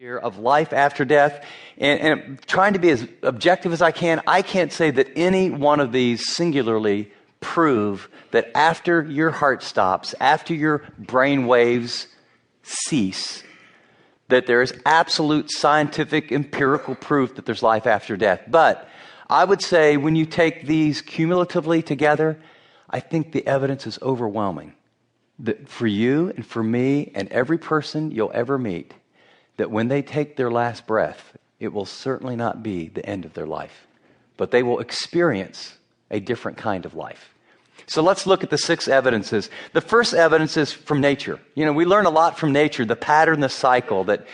here of life after death, and trying to be as objective as I can. I can't say that any one of these singularly prove that after your heart stops, after your brain waves cease, that there is absolute scientific empirical proof that there's life after death. But I would say when you take these cumulatively together, I think the evidence is overwhelming. That for you and for me and every person you'll ever meet, that when they take their last breath, it will certainly not be the end of their life, but they will experience a different kind of life. So let's look at the 6 evidences. The first evidence is from nature. You know, we learn a lot from nature, the pattern, the cycle, that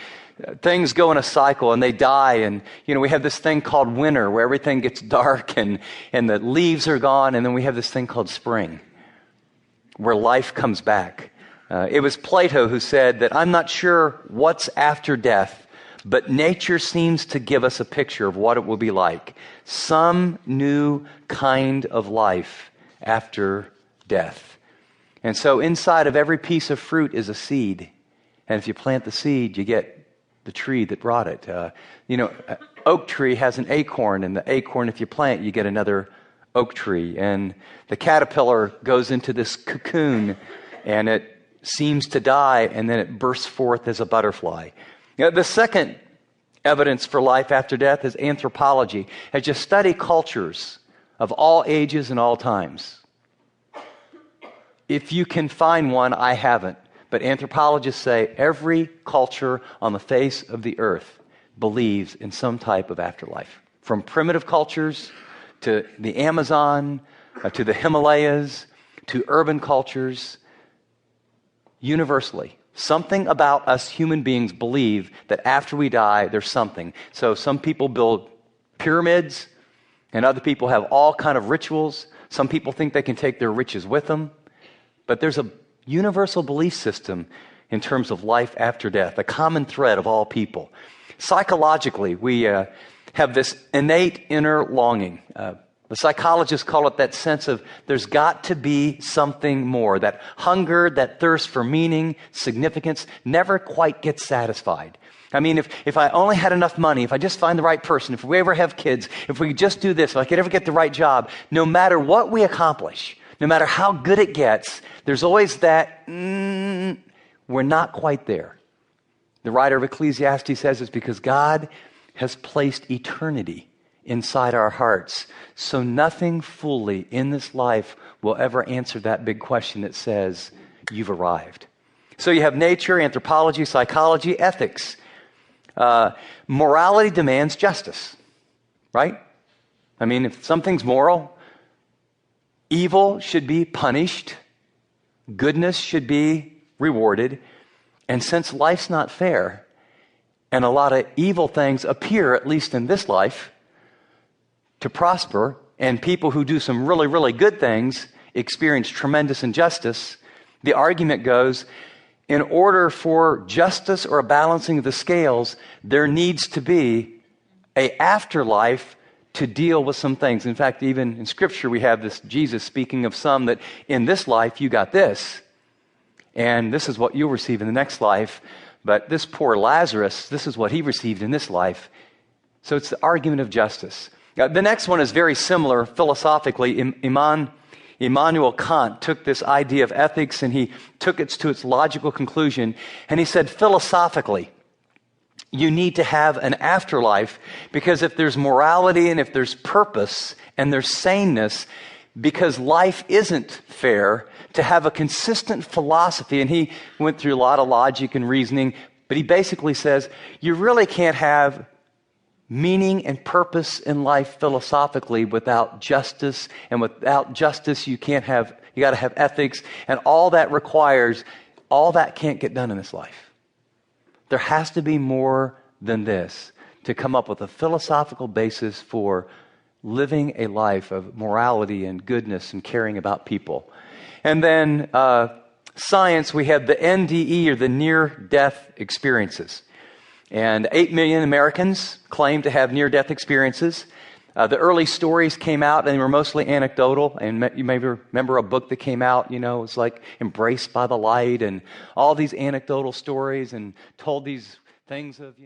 things go in a cycle and they die. And, you know, we have this thing called winter where everything gets dark and the leaves are gone. And then we have this thing called spring where life comes back. It was Plato who said that I'm not sure what's after death, but nature seems to give us a picture of what it will be like. Some new kind of life after death. And so inside of every piece of fruit is a seed. And if you plant the seed, you get the tree that brought it. Oak tree has an acorn, and the acorn, if you plant, you get another oak tree. And the caterpillar goes into this cocoon, and it seems to die, and then it bursts forth as a butterfly. The second evidence for life after death is anthropology. As you study cultures of all ages and all times, if you can find one, I haven't, but anthropologists say every culture on the face of the earth believes in some type of afterlife. From primitive cultures to the Amazon, to the Himalayas, to urban cultures, universally, something about us human beings believe that after we die, there's something. So some people build pyramids, and other people have all kind of rituals. Some people think they can take their riches with them. But there's a universal belief system in terms of life after death, a common thread of all people. Psychologically, we have this innate inner longing. The psychologists call it that sense of there's got to be something more. That hunger, that thirst for meaning, significance, never quite gets satisfied. I mean, if I only had enough money, if I just find the right person, if we ever have kids, if we could just do this, if I could ever get the right job, no matter what we accomplish, no matter how good it gets, there's always that, we're not quite there. The writer of Ecclesiastes says it's because God has placed eternity inside our hearts. So nothing fully in this life will ever answer that big question that says, you've arrived. So you have nature, anthropology, psychology, ethics. Morality demands justice, right? I mean, if something's moral, evil should be punished, goodness should be rewarded, and since life's not fair, and a lot of evil things appear, at least in this life, to prosper, and people who do some really, really good things experience tremendous injustice, the argument goes, in order for justice or a balancing of the scales, there needs to be an afterlife to deal with some things. In fact, even in Scripture, we have this Jesus speaking of some that in this life you got this, and this is what you'll receive in the next life, but this poor Lazarus, this is what he received in this life. So it's the argument of justice. The next one is very similar philosophically. Immanuel Kant took this idea of ethics and he took it to its logical conclusion. And he said, philosophically, you need to have an afterlife because if there's morality and if there's purpose and there's saneness, because life isn't fair, to have a consistent philosophy. And he went through a lot of logic and reasoning, but he basically says, you really can't have meaning and purpose in life philosophically without justice, and without justice you got to have ethics, and all that can't get done in this life. There has to be more than this to come up with a philosophical basis for living a life of morality and goodness and caring about people. And then science, we have the NDE, or the near-death experiences. And 8 million Americans claim to have near-death experiences. The early stories came out and they were mostly anecdotal. And you may remember a book that came out, it was like Embraced by the Light and all these anecdotal stories and told these things of,